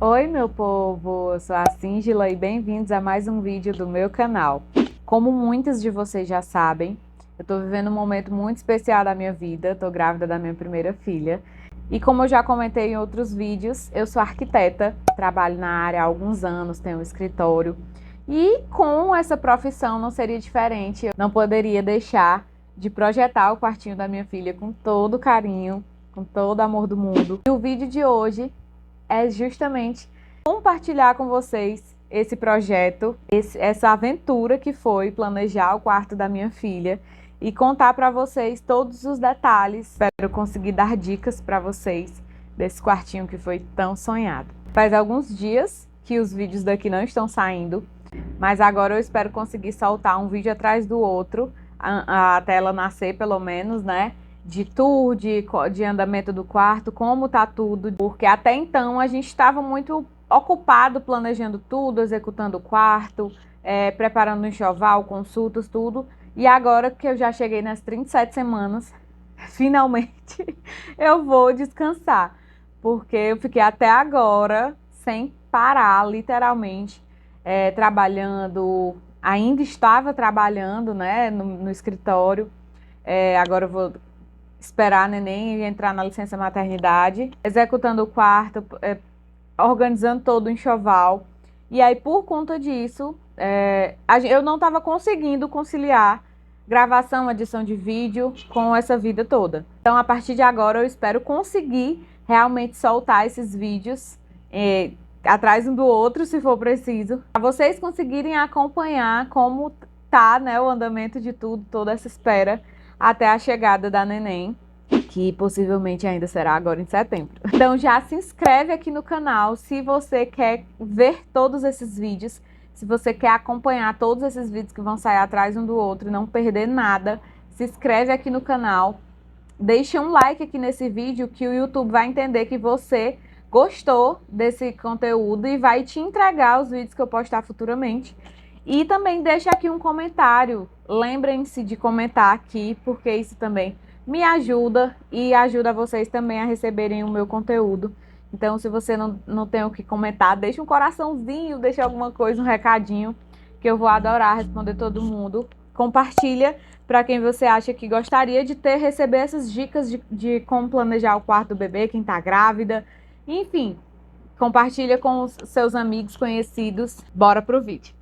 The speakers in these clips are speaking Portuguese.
Oi, meu povo, eu sou a Síngila e bem-vindos a mais um vídeo do meu canal. Como muitos de vocês já sabem, eu tô vivendo um momento muito especial da minha vida, tô grávida da minha primeira filha. E como eu já comentei em outros vídeos, eu sou arquiteta, trabalho na área há alguns anos, tenho um escritório. E com essa profissão não seria diferente, eu não poderia deixar de projetar o quartinho da minha filha com todo carinho, com todo amor do mundo. E o vídeo de hoje é justamente compartilhar com vocês esse projeto, essa aventura que foi planejar o quarto da minha filha e contar para vocês todos os detalhes. Espero conseguir dar dicas para vocês desse quartinho que foi tão sonhado. Faz alguns dias que os vídeos daqui não estão saindo, mas agora eu espero conseguir soltar um vídeo atrás do outro, até ela nascer pelo menos, né? De tour, de andamento do quarto, como tá tudo, porque até então a gente estava muito ocupado planejando tudo, executando o quarto, preparando o enxoval, consultas, tudo. E agora que eu já cheguei nas 37 semanas, finalmente eu vou descansar, porque eu fiquei até agora sem parar, literalmente, trabalhando, ainda estava trabalhando, né, no escritório. Agora eu vou esperar a neném e entrar na licença maternidade, executando o quarto, organizando todo o enxoval. E aí, por conta disso, eu não estava conseguindo conciliar gravação, edição de vídeo com essa vida toda. Então, a partir de agora, eu espero conseguir realmente soltar esses vídeos atrás um do outro, se for preciso, para vocês conseguirem acompanhar como tá, né, o andamento de tudo, toda essa espera até a chegada da neném, que possivelmente ainda será agora em setembro. Então já se inscreve aqui no canal se você quer ver todos esses vídeos, se você quer acompanhar todos esses vídeos que vão sair atrás um do outro e não perder nada, se inscreve aqui no canal, deixa um like aqui nesse vídeo que o YouTube vai entender que você gostou desse conteúdo e vai te entregar os vídeos que eu postar futuramente. E também deixa aqui um comentário, lembrem-se de comentar aqui, porque isso também me ajuda e ajuda vocês também a receberem o meu conteúdo. Então, se você não tem o que comentar, deixa um coraçãozinho, deixa alguma coisa, um recadinho, que eu vou adorar responder todo mundo. Compartilha para quem você acha que gostaria de receber essas dicas de como planejar o quarto do bebê, quem está grávida, enfim. Compartilha com os seus amigos, conhecidos. Bora pro vídeo.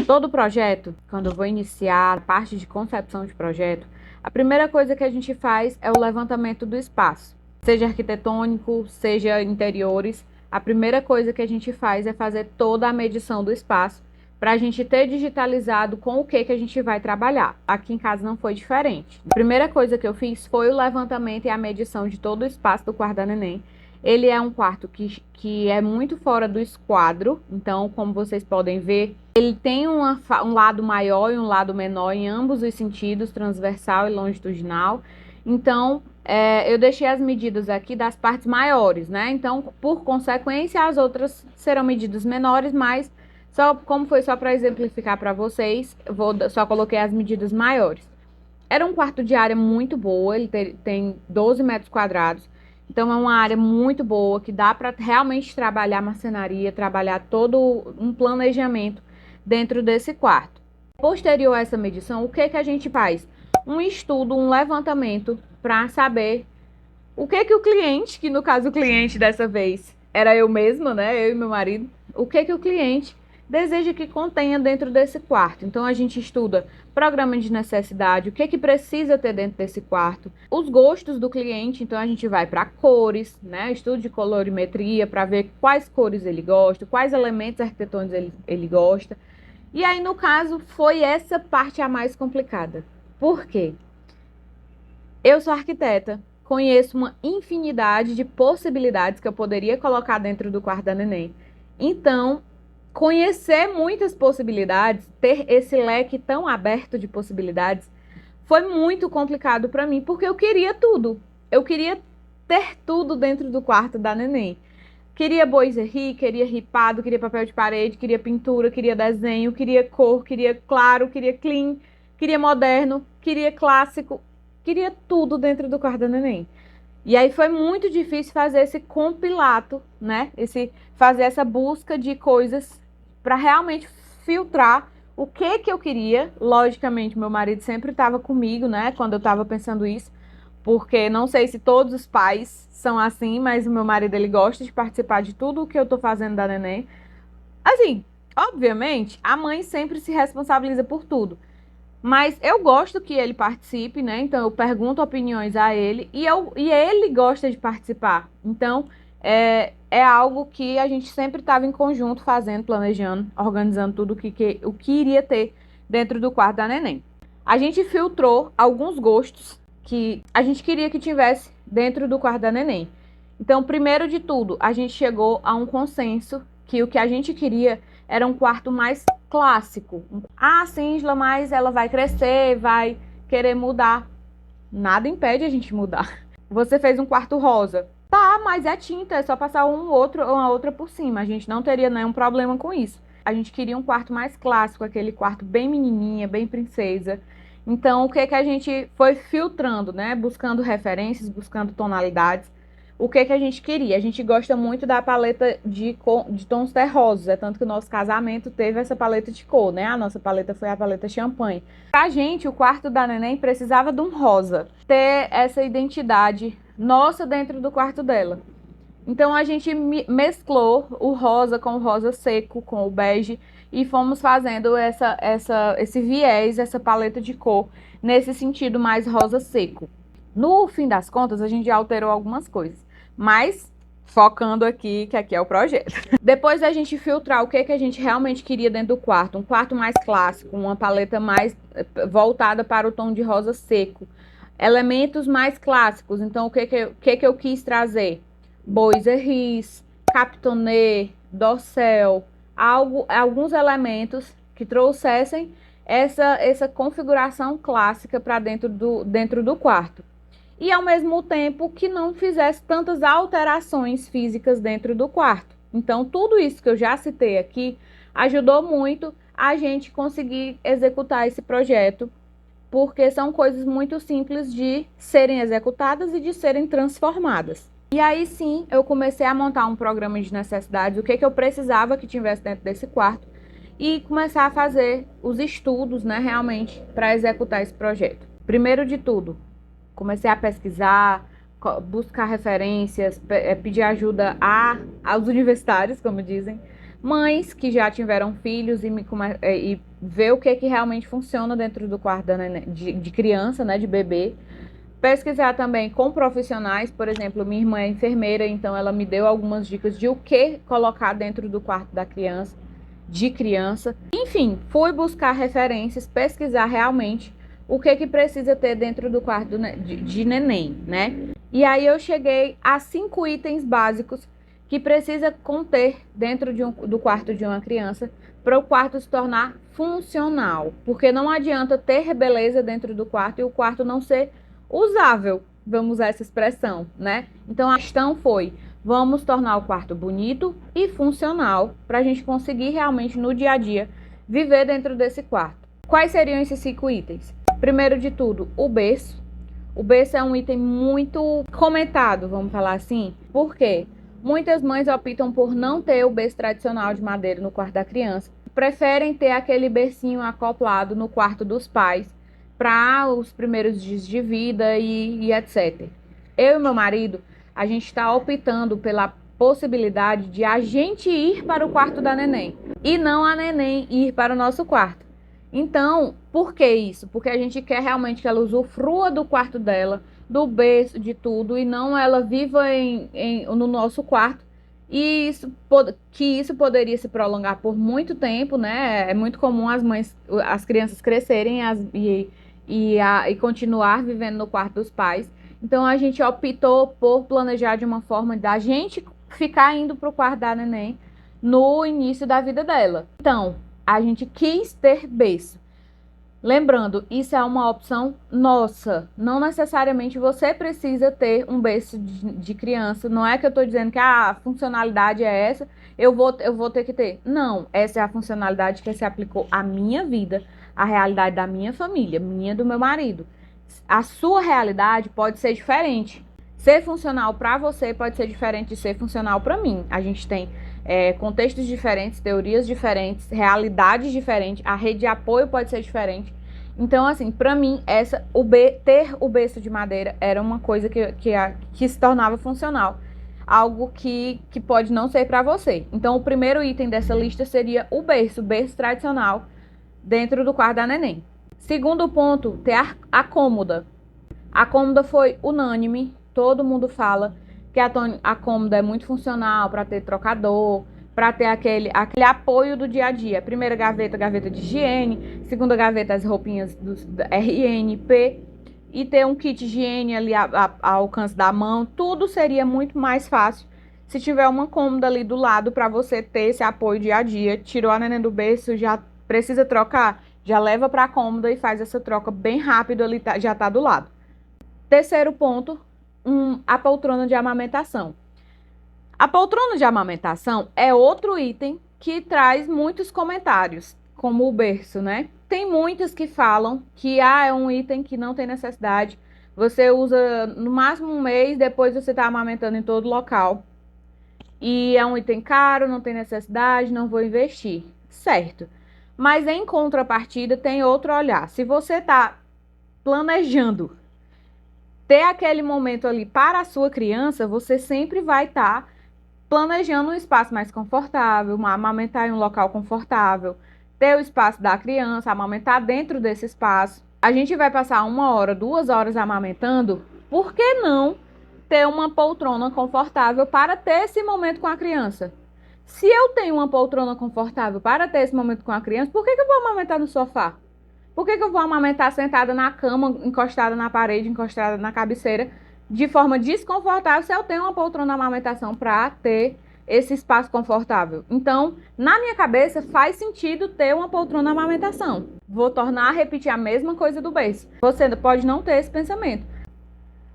Todo projeto, quando eu vou iniciar a parte de concepção de projeto, a primeira coisa que a gente faz é o levantamento do espaço. Seja arquitetônico, seja interiores, a primeira coisa que a gente faz é fazer toda a medição do espaço para a gente ter digitalizado com o que a gente vai trabalhar. Aqui em casa não foi diferente. A primeira coisa que eu fiz foi o levantamento e a medição de todo o espaço do quarto da neném. Ele é um quarto que é muito fora do esquadro, então, como vocês podem ver, ele tem um lado maior e um lado menor em ambos os sentidos, transversal e longitudinal. Então, eu deixei as medidas aqui das partes maiores, né? Então, por consequência, as outras serão medidas menores, mas como foi só para exemplificar para vocês, só coloquei as medidas maiores. Era um quarto de área muito boa, ele tem 12 metros quadrados. Então é uma área muito boa, que dá para realmente trabalhar marcenaria, trabalhar todo um planejamento dentro desse quarto. Posterior a essa medição, o que a gente faz? Um estudo, um levantamento para saber o que o cliente, que no caso o cliente dessa vez era eu mesma, né, eu e meu marido, o que o cliente deseja que contenha dentro desse quarto. Então a gente estuda programa de necessidade, o que precisa ter dentro desse quarto, os gostos do cliente, então a gente vai para cores, né, estudo de colorimetria para ver quais cores ele gosta, quais elementos arquitetônicos ele gosta. E aí no caso foi essa parte a mais complicada. Por quê? Eu sou arquiteta, conheço uma infinidade de possibilidades que eu poderia colocar dentro do quarto da neném. Então, conhecer muitas possibilidades, ter esse leque tão aberto de possibilidades, foi muito complicado para mim, porque eu queria tudo. Eu queria ter tudo dentro do quarto da neném. Queria boiserie, queria ripado, queria papel de parede, queria pintura, queria desenho, queria cor, queria claro, queria clean, queria moderno, queria clássico, queria tudo dentro do quarto da neném. E aí foi muito difícil fazer esse compilado, né? Fazer essa busca de coisas para realmente filtrar o que eu queria. Logicamente, meu marido sempre estava comigo, né? Quando eu estava pensando isso, porque não sei se todos os pais são assim, mas o meu marido, ele gosta de participar de tudo o que eu tô fazendo da neném. Assim, obviamente, a mãe sempre se responsabiliza por tudo. Mas eu gosto que ele participe, né? Então eu pergunto opiniões a ele e ele gosta de participar. Então é algo que a gente sempre estava em conjunto fazendo, planejando, organizando tudo o que iria ter dentro do quarto da neném. A gente filtrou alguns gostos que a gente queria que tivesse dentro do quarto da neném. Então, primeiro de tudo, a gente chegou a um consenso que o que a gente queria era um quarto mais clássico. Ah, sim, Isla, mas ela vai crescer, vai querer mudar. Nada impede a gente mudar. Você fez um quarto rosa. Tá, mas é tinta, é só passar uma outra por cima. A gente não teria nenhum problema com isso. A gente queria um quarto mais clássico, aquele quarto bem menininha, bem princesa. Então, o que a gente foi filtrando, né? Buscando referências, buscando tonalidades. O que a gente queria? A gente gosta muito da paleta de tons terrosos, é tanto que o nosso casamento teve essa paleta de cor, né? A nossa paleta foi a paleta champanhe. Pra gente, o quarto da neném precisava de um rosa, ter essa identidade nossa dentro do quarto dela. Então a gente mesclou o rosa com o rosa seco, com o bege, e fomos fazendo esse viés, essa paleta de cor, nesse sentido mais rosa seco. No fim das contas, a gente alterou algumas coisas, mas focando aqui, que aqui é o projeto. Depois da gente filtrar o que a gente realmente queria dentro do quarto, um quarto mais clássico, uma paleta mais voltada para o tom de rosa seco, elementos mais clássicos. Então, o que eu quis trazer? Bois Ris, Capitoné, Dossel, alguns elementos que trouxessem essa configuração clássica para dentro do quarto. E ao mesmo tempo que não fizesse tantas alterações físicas dentro do quarto. Então, tudo isso que eu já citei aqui ajudou muito a gente conseguir executar esse projeto, porque são coisas muito simples de serem executadas e de serem transformadas. E aí sim, eu comecei a montar um programa de necessidades, o que eu precisava que tivesse dentro desse quarto, e começar a fazer os estudos, né, realmente, para executar esse projeto. Primeiro de tudo, comecei a pesquisar, buscar referências, pedir ajuda aos universitários, como dizem, mães que já tiveram filhos e ver o que realmente funciona dentro do quarto de criança, né, de bebê. Pesquisar também com profissionais, por exemplo, minha irmã é enfermeira, então ela me deu algumas dicas de o que colocar dentro do quarto da criança, de criança. Enfim, fui buscar referências, pesquisar realmente o que precisa ter dentro do quarto de neném, né? E aí eu cheguei a 5 itens básicos que precisa conter dentro do quarto de uma criança para o quarto se tornar funcional. Porque não adianta ter beleza dentro do quarto e o quarto não ser usável, vamos usar essa expressão, né? Então a questão foi, vamos tornar o quarto bonito e funcional para a gente conseguir realmente no dia a dia viver dentro desse quarto. Quais seriam esses 5 itens? Primeiro de tudo, o berço. O berço é um item muito comentado, vamos falar assim. Por quê? Muitas mães optam por não ter o berço tradicional de madeira no quarto da criança. Preferem ter aquele bercinho acoplado no quarto dos pais para os primeiros dias de vida e etc. Eu e meu marido, a gente está optando pela possibilidade de a gente ir para o quarto da neném e não a neném ir para o nosso quarto. Então, por que isso? Porque a gente quer realmente que ela usufrua do quarto dela, do berço, de tudo, e não ela viva no nosso quarto. E isso poderia se prolongar por muito tempo, né? É muito comum as crianças crescerem e continuar vivendo no quarto dos pais. Então, a gente optou por planejar de uma forma da gente ficar indo para o quarto da neném no início da vida dela. Então, a gente quis ter berço. Lembrando, isso é uma opção nossa. Não necessariamente você precisa ter um berço de criança. Não é que eu estou dizendo que a funcionalidade é essa, eu vou ter que ter. Não, essa é a funcionalidade que se aplicou à minha vida, à realidade da minha família, minha e do meu marido. A sua realidade pode ser diferente. ser funcional para você pode ser diferente de ser funcional para mim. A gente tem contextos diferentes, teorias diferentes, realidades diferentes, a rede de apoio pode ser diferente. Então, assim, para mim, ter o berço de madeira era uma coisa que se tornava funcional. Algo que pode não ser para você. Então, o primeiro item dessa lista seria o berço tradicional dentro do quarto da neném. Segundo ponto, ter a cômoda. A cômoda foi unânime, todo mundo fala que a cômoda é muito funcional para ter trocador, para ter aquele apoio do dia a dia. Primeira gaveta, gaveta de higiene. Segunda gaveta, as roupinhas do RNP. E ter um kit higiene ali ao alcance da mão. Tudo seria muito mais fácil se tiver uma cômoda ali do lado para você ter esse apoio dia a dia. Tirou a neném do berço, já precisa trocar, já leva para a cômoda e faz essa troca bem rápido ali, já está do lado. Terceiro ponto, a poltrona de amamentação. A poltrona de amamentação é outro item que traz muitos comentários, como o berço, né? Tem muitas que falam que é um item que não tem necessidade. Você usa no máximo um mês, depois você está amamentando em todo local. E é um item caro, não tem necessidade, não vou investir. Certo. Mas em contrapartida tem outro olhar. Se você está planejando ter aquele momento ali para a sua criança, você sempre vai estar planejando um espaço mais confortável, amamentar em um local confortável, ter o espaço da criança, amamentar dentro desse espaço. A gente vai passar 1 hora, 2 horas amamentando, por que não ter uma poltrona confortável para ter esse momento com a criança? Se eu tenho uma poltrona confortável para ter esse momento com a criança, por que eu vou amamentar no sofá? Por que eu vou amamentar sentada na cama, encostada na parede, encostada na cabeceira, de forma desconfortável, se eu tenho uma poltrona de amamentação para ter esse espaço confortável? Então, na minha cabeça, faz sentido ter uma poltrona de amamentação. Vou tornar a repetir a mesma coisa do berço. Você pode não ter esse pensamento,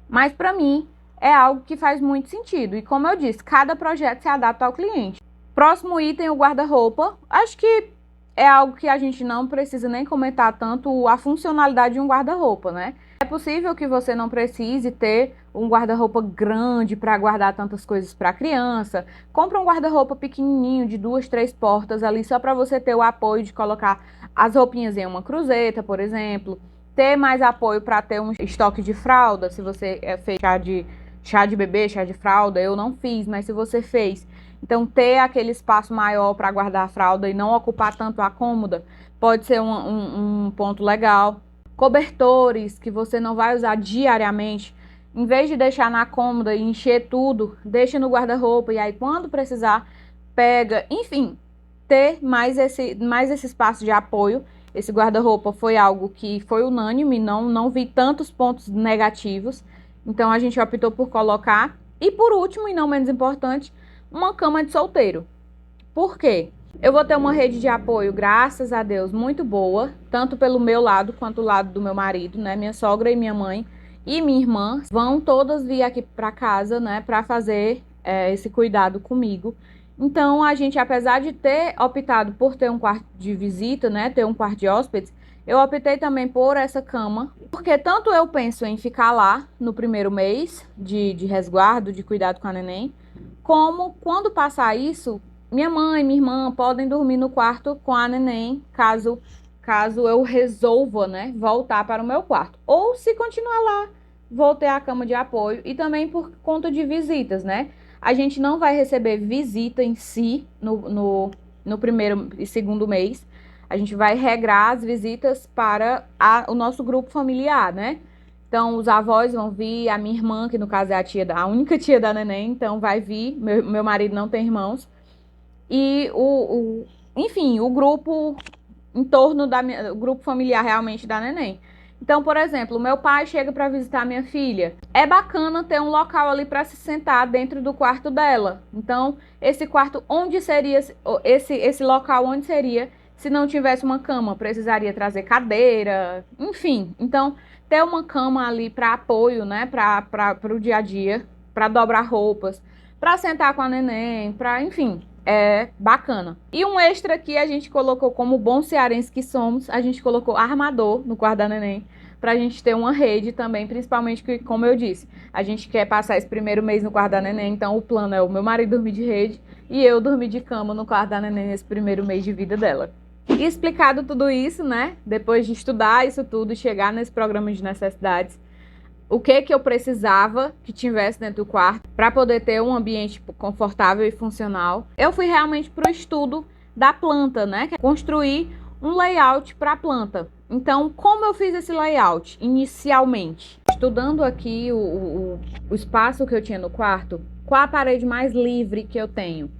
mas para mim é algo que faz muito sentido. E como eu disse, cada projeto se adapta ao cliente. Próximo item, o guarda-roupa. Acho que é algo que a gente não precisa nem comentar tanto a funcionalidade de um guarda-roupa, né? É possível que você não precise ter um guarda-roupa grande para guardar tantas coisas para a criança. Compra um guarda-roupa pequenininho de 2, 3 portas ali só para você ter o apoio de colocar as roupinhas em uma cruzeta, por exemplo. Ter mais apoio para ter um estoque de fralda, se você fez chá de bebê, chá de fralda. Eu não fiz, mas se você fez, então ter aquele espaço maior para guardar a fralda e não ocupar tanto a cômoda pode ser um ponto legal. Cobertores que você não vai usar diariamente, em vez de deixar na cômoda e encher tudo, deixa no guarda-roupa e aí quando precisar pega. Enfim, ter mais esse espaço de apoio. Esse guarda-roupa foi algo que foi unânime, não vi tantos pontos negativos, então a gente optou por colocar. E por último, e não menos importante, uma cama de solteiro. Por quê? Eu vou ter uma rede de apoio, graças a Deus, muito boa, tanto pelo meu lado quanto o lado do meu marido, né? Minha sogra e minha mãe e minha irmã vão todas vir aqui para casa, né, para fazer esse cuidado comigo. Então, a gente, apesar de ter optado por ter um quarto de visita, né, ter um quarto de hóspedes, eu optei também por essa cama, porque tanto eu penso em ficar lá no primeiro mês de resguardo, de cuidado com a neném, como quando passar isso, minha mãe e minha irmã podem dormir no quarto com a neném, caso eu resolva, né, voltar para o meu quarto. Ou se continuar lá, vou ter a cama de apoio e também por conta de visitas, né? A gente não vai receber visita em si no primeiro e segundo mês. A gente vai regrar as visitas para o nosso grupo familiar, né? Então, os avós vão vir, a minha irmã, que no caso é a única tia da neném, então vai vir. Meu marido não tem irmãos. E, enfim, o grupo em torno o grupo familiar realmente da neném. Então, por exemplo, meu pai chega para visitar minha filha. É bacana ter um local ali para se sentar dentro do quarto dela. Então, esse quarto, onde seria, esse local onde seria, se não tivesse uma cama? Precisaria trazer cadeira, enfim. Então, ter uma cama ali para apoio, né, para o dia a dia, para dobrar roupas, para sentar com a neném, enfim, é bacana. E um extra que a gente colocou, como bom cearense que somos, a gente colocou armador no quarto da neném, pra gente ter uma rede também, principalmente que, como eu disse, a gente quer passar esse primeiro mês no quarto da neném, então o plano é o meu marido dormir de rede e eu dormir de cama no quarto da neném nesse primeiro mês de vida dela. E explicado tudo isso, né, depois de estudar isso tudo e chegar nesse programa de necessidades, o que eu precisava que tivesse dentro do quarto para poder ter um ambiente confortável e funcional, eu fui realmente para o estudo da planta, né? Que é construir um layout para a planta. Então, como eu fiz esse layout inicialmente? Estudando aqui o espaço que eu tinha no quarto, qual a parede mais livre que eu tenho?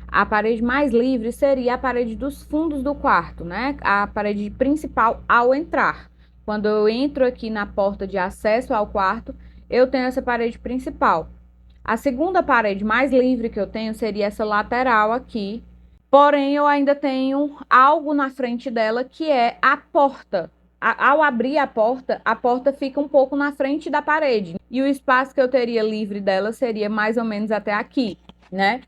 A parede mais livre seria a parede dos fundos do quarto, né? A parede principal ao entrar. Quando eu entro aqui na porta de acesso ao quarto, eu tenho essa parede principal. A segunda parede mais livre que eu tenho seria essa lateral aqui. Porém, eu ainda tenho algo na frente dela que é a porta. Ao abrir a porta fica um pouco na frente da parede. E o espaço que eu teria livre dela seria mais ou menos até aqui, né?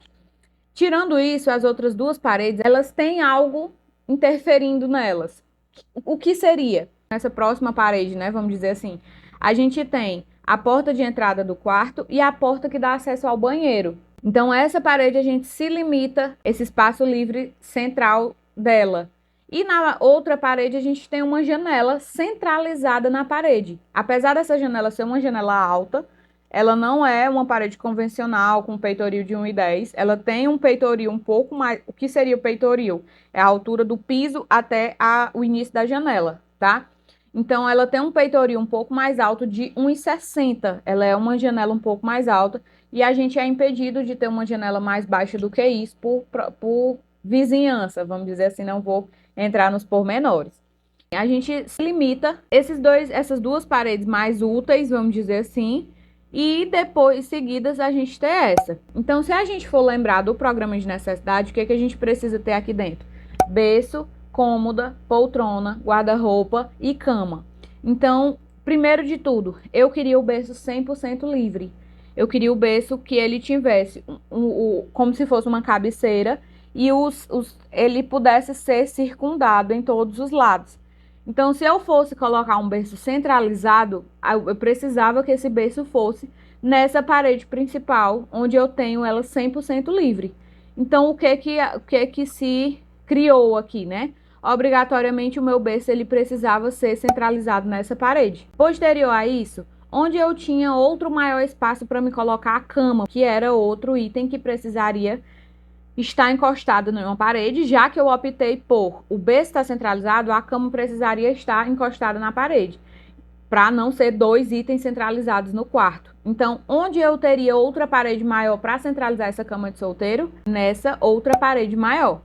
Tirando isso, as outras duas paredes, elas têm algo interferindo nelas. O que seria? Nessa próxima parede, né, vamos dizer assim, a gente tem a porta de entrada do quarto e a porta que dá acesso ao banheiro. Então, essa parede a gente se limita, esse espaço livre central dela. E na outra parede a gente tem uma janela centralizada na parede. Apesar dessa janela ser uma janela alta, ela não é uma parede convencional com peitoril de 1,10. Ela tem um peitoril um pouco mais... O que seria o peitoril? É a altura do piso até o início da janela, tá? Então, ela tem um peitoril um pouco mais alto de 1,60. Ela é uma janela um pouco mais alta. E a gente é impedido de ter uma janela mais baixa do que isso por vizinhança, vamos dizer assim, não vou entrar nos pormenores. A gente se limita essas duas paredes mais úteis, vamos dizer assim, e depois, seguidas, a gente ter essa. Então, se a gente for lembrar do programa de necessidade, o que a gente precisa ter aqui dentro? Berço, cômoda, poltrona, guarda-roupa e cama. Então, primeiro de tudo, eu queria o berço 100% livre. Eu queria o berço que ele tivesse como se fosse uma cabeceira e ele pudesse ser circundado em todos os lados. Então, se eu fosse colocar um berço centralizado, eu precisava que esse berço fosse nessa parede principal, onde eu tenho ela 100% livre. Então, o que se criou aqui, né? Obrigatoriamente o meu berço ele precisava ser centralizado nessa parede. Posterior a isso, onde eu tinha outro maior espaço para me colocar a cama, que era outro item que precisaria estar encostado em uma parede, já que eu optei por o berço estar centralizado, a cama precisaria estar encostada na parede, para não ser dois itens centralizados no quarto. Então, onde eu teria outra parede maior para centralizar essa cama de solteiro? Nessa outra parede maior.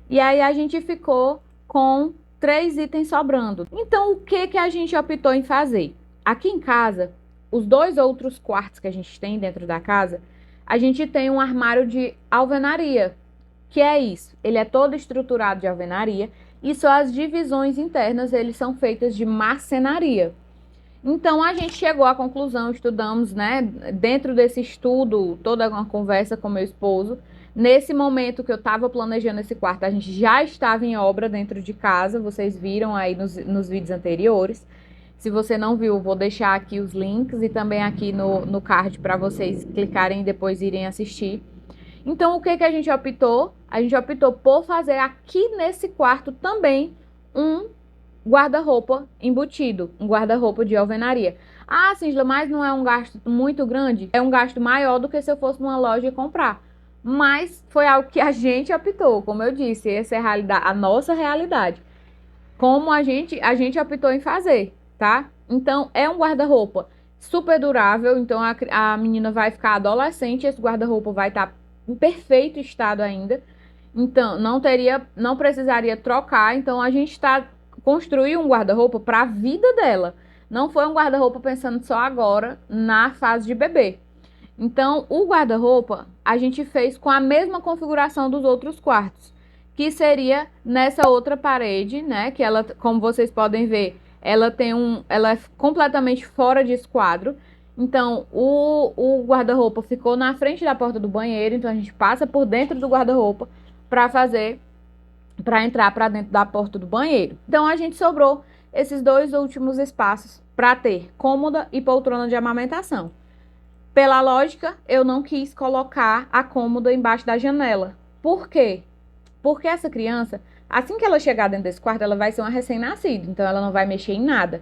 E aí a gente ficou com 3 itens sobrando. Então, o que a gente optou em fazer? Aqui em casa, os 2 outros quartos que a gente tem dentro da casa, a gente tem um armário de alvenaria. Que é isso? Ele é todo estruturado de alvenaria e só as divisões internas eles são feitas de marcenaria. Então, a gente chegou à conclusão, estudamos, né, dentro desse estudo, toda uma conversa com meu esposo. Nesse momento que eu estava planejando esse quarto, a gente já estava em obra dentro de casa, vocês viram aí nos vídeos anteriores. Se você não viu, vou deixar aqui os links e também aqui no card para vocês clicarem e depois irem assistir. Então, o que a gente optou? A gente optou por fazer aqui nesse quarto também um guarda-roupa embutido, um guarda-roupa de alvenaria. Ah, Cíngela, mas não é um gasto muito grande? É um gasto maior do que se eu fosse numa loja comprar. Mas foi algo que a gente optou, como eu disse, essa é a nossa realidade. Como a gente optou em fazer, tá? Então, é um guarda-roupa super durável, então a menina vai ficar adolescente, esse guarda-roupa vai estar em perfeito estado ainda. Então, não precisaria trocar, então a gente construiu um guarda-roupa para a vida dela. Não foi um guarda-roupa pensando só agora na fase de bebê. Então, o guarda-roupa a gente fez com a mesma configuração dos outros quartos, que seria nessa outra parede, né? Que ela, como vocês podem ver, ela é completamente fora de esquadro. Então, o guarda-roupa ficou na frente da porta do banheiro, então a gente passa por dentro do guarda-roupa para entrar para dentro da porta do banheiro. Então, a gente sobrou esses 2 últimos espaços para ter cômoda e poltrona de amamentação. Pela lógica, eu não quis colocar a cômoda embaixo da janela. Por quê? Porque essa criança, assim que ela chegar dentro desse quarto, ela vai ser uma recém-nascida, então ela não vai mexer em nada.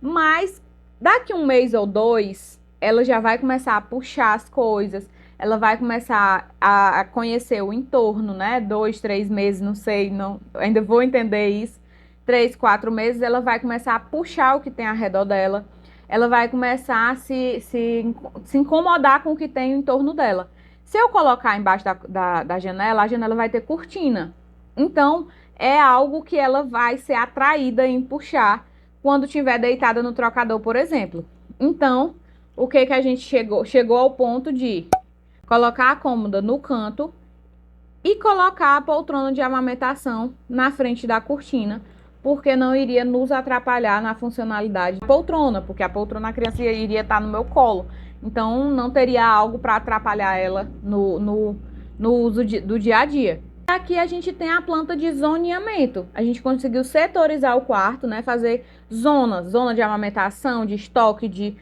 Mas daqui um mês ou dois, ela já vai começar a puxar as coisas, ela vai começar a conhecer o entorno, né? 2, 3 meses, não sei, não, ainda vou entender isso. 3, 4 meses, ela vai começar a puxar o que tem ao redor dela. Ela vai começar a se incomodar com o que tem em torno dela. Se eu colocar embaixo da janela, a janela vai ter cortina. Então, é algo que ela vai ser atraída em puxar quando estiver deitada no trocador, por exemplo. Então, o que a gente chegou ao ponto de colocar a cômoda no canto e colocar a poltrona de amamentação na frente da cortina, porque não iria nos atrapalhar na funcionalidade da poltrona, porque a poltrona a criança iria estar no meu colo. Então, não teria algo para atrapalhar ela no uso do dia a dia. Aqui a gente tem a planta de zoneamento. A gente conseguiu setorizar o quarto, né? Fazer zonas, zona de amamentação, de estoque, de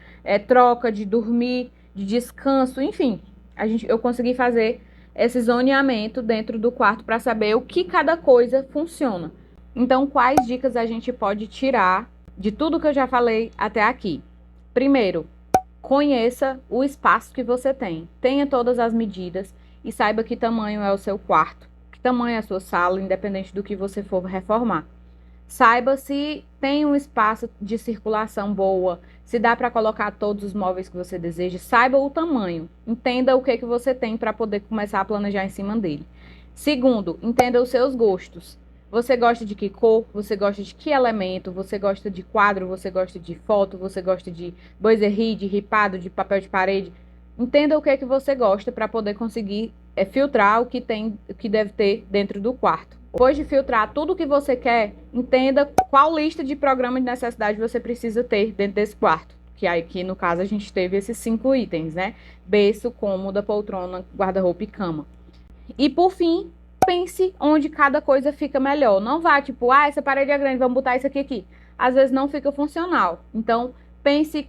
troca, de dormir, de descanso, enfim. Eu consegui fazer esse zoneamento dentro do quarto para saber o que cada coisa funciona. Então, quais dicas a gente pode tirar de tudo que eu já falei até aqui? Primeiro, conheça o espaço que você tem. Tenha todas as medidas e saiba que tamanho é o seu quarto, que tamanho é a sua sala, independente do que você for reformar. Saiba se tem um espaço de circulação boa, se dá para colocar todos os móveis que você deseja. Saiba o tamanho. Entenda o que você tem para poder começar a planejar em cima dele. Segundo, entenda os seus gostos. Você gosta de que cor? Você gosta de que elemento? Você gosta de quadro? Você gosta de foto? Você gosta de boiserie, de ripado, de papel de parede? Entenda o que você gosta para poder conseguir filtrar o que deve ter dentro do quarto. Depois de filtrar tudo o que você quer, entenda qual lista de programas de necessidade você precisa ter dentro desse quarto. Que aqui, no caso, a gente teve esses 5 itens, né? Berço, cômoda, poltrona, guarda-roupa e cama. E, por fim, pense onde cada coisa fica melhor. Não vá, tipo, essa parede é grande, vamos botar isso aqui. Às vezes não fica funcional. Então, pense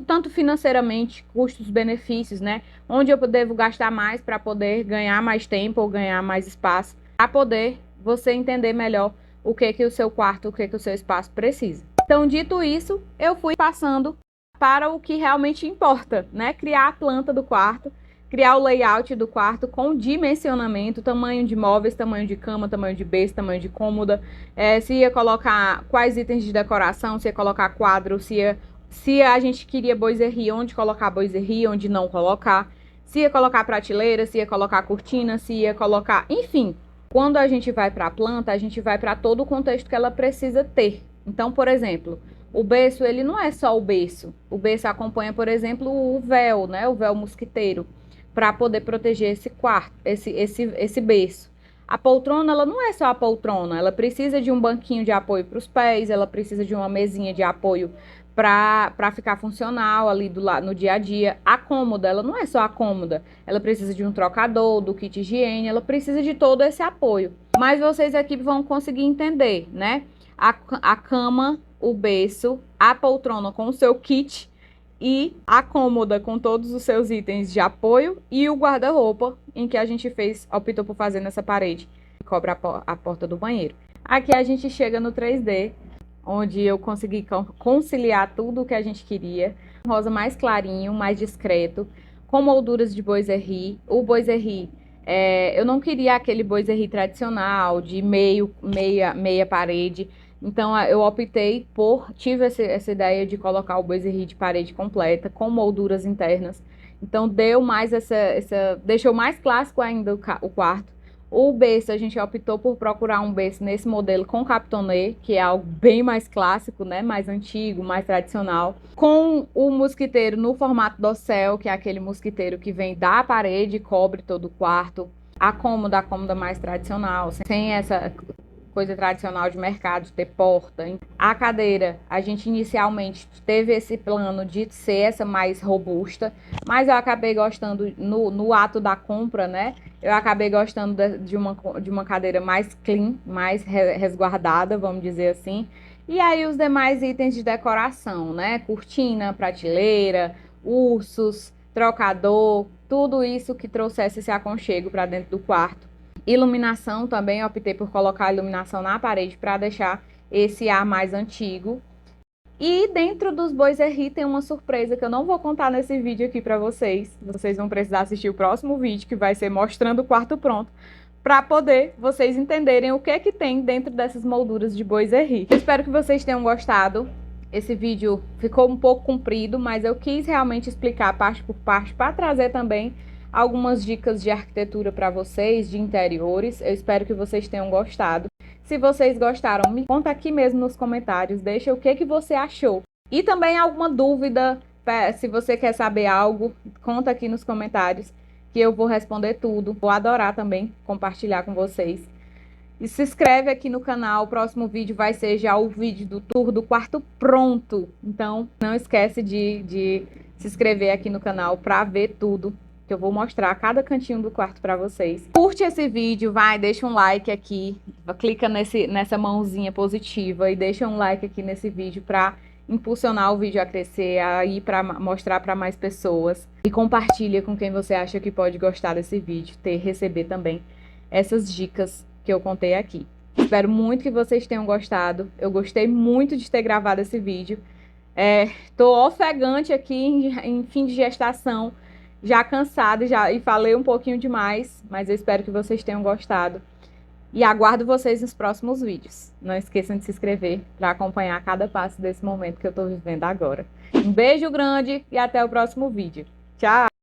tanto financeiramente, custos, benefícios, né? Onde eu devo gastar mais para poder ganhar mais tempo ou ganhar mais espaço, para poder você entender melhor o que o seu quarto, o que o seu espaço precisa. Então, dito isso, eu fui passando para o que realmente importa, né? Criar a planta do quarto, criar o layout do quarto com dimensionamento, tamanho de móveis, tamanho de cama, tamanho de berço, tamanho de cômoda, se ia colocar quais itens de decoração, se ia colocar quadro, se a gente queria boiserie, onde colocar boiserie, onde não colocar, se ia colocar prateleira, se ia colocar cortina, se ia colocar, enfim. Quando a gente vai para a planta, a gente vai para todo o contexto que ela precisa ter. Então, por exemplo, o berço, ele não é só o berço. O berço acompanha, por exemplo, o véu, né? O véu mosquiteiro, para poder proteger esse quarto, esse berço. A poltrona, ela não é só a poltrona, ela precisa de um banquinho de apoio para os pés, ela precisa de uma mesinha de apoio para ficar funcional ali no dia a dia. A cômoda, ela não é só a cômoda, ela precisa de um trocador, do kit higiene, ela precisa de todo esse apoio. Mas vocês aqui vão conseguir entender, né? A cama, o berço, a poltrona com o seu kit e a cômoda com todos os seus itens de apoio e o guarda-roupa em que a gente optou por fazer nessa parede que cobre a porta do banheiro. Aqui a gente chega no 3D, onde eu consegui conciliar tudo o que a gente queria. Um rosa mais clarinho, mais discreto, com molduras de boiserie. O boiserie, eu não queria aquele boiserie tradicional, de meia parede. Então, eu optei tive essa ideia de colocar o boiserie de parede completa, com molduras internas. Então, deu mais deixou mais clássico ainda o quarto. O berço, a gente optou por procurar um berço nesse modelo com capitonê, que é algo bem mais clássico, né? Mais antigo, mais tradicional. Com o mosquiteiro no formato dossel, que é aquele mosquiteiro que vem da parede e cobre todo o quarto. A cômoda mais tradicional, sem coisa tradicional de mercado, ter porta. A cadeira, a gente inicialmente teve esse plano de ser essa mais robusta, mas eu acabei gostando, no ato da compra, né? Eu acabei gostando de uma cadeira mais clean, mais resguardada, vamos dizer assim. E aí os demais itens de decoração, né? Cortina, prateleira, ursos, trocador, tudo isso que trouxesse esse aconchego para dentro do quarto. Iluminação também, optei por colocar a iluminação na parede para deixar esse ar mais antigo. E dentro dos Boiserri tem uma surpresa que eu não vou contar nesse vídeo aqui para vocês. Vocês vão precisar assistir o próximo vídeo, que vai ser mostrando o quarto pronto, para poder vocês entenderem o que é que tem dentro dessas molduras de Boiserri. Eu espero que vocês tenham gostado. Esse vídeo ficou um pouco comprido, mas eu quis realmente explicar parte por parte para trazer também algumas dicas de arquitetura para vocês, de interiores. Eu espero que vocês tenham gostado. Se vocês gostaram, me conta aqui mesmo nos comentários, deixa o que você achou. E também alguma dúvida, se você quer saber algo, conta aqui nos comentários que eu vou responder tudo. Vou adorar também compartilhar com vocês. E se inscreve aqui no canal, o próximo vídeo vai ser já o vídeo do tour do quarto pronto. Então, não esquece de se inscrever aqui no canal para ver tudo, que eu vou mostrar cada cantinho do quarto para vocês. Curte esse vídeo, vai, deixa um like aqui, clica nessa mãozinha positiva e deixa um like aqui nesse vídeo para impulsionar o vídeo a crescer, aí para mostrar para mais pessoas. E compartilha com quem você acha que pode gostar desse vídeo, receber também essas dicas que eu contei aqui. Espero muito que vocês tenham gostado. Eu gostei muito de ter gravado esse vídeo. Tô ofegante aqui em fim de gestação, já cansada e falei um pouquinho demais, mas eu espero que vocês tenham gostado. E aguardo vocês nos próximos vídeos. Não esqueçam de se inscrever para acompanhar cada passo desse momento que eu tô vivendo agora. Um beijo grande e até o próximo vídeo. Tchau!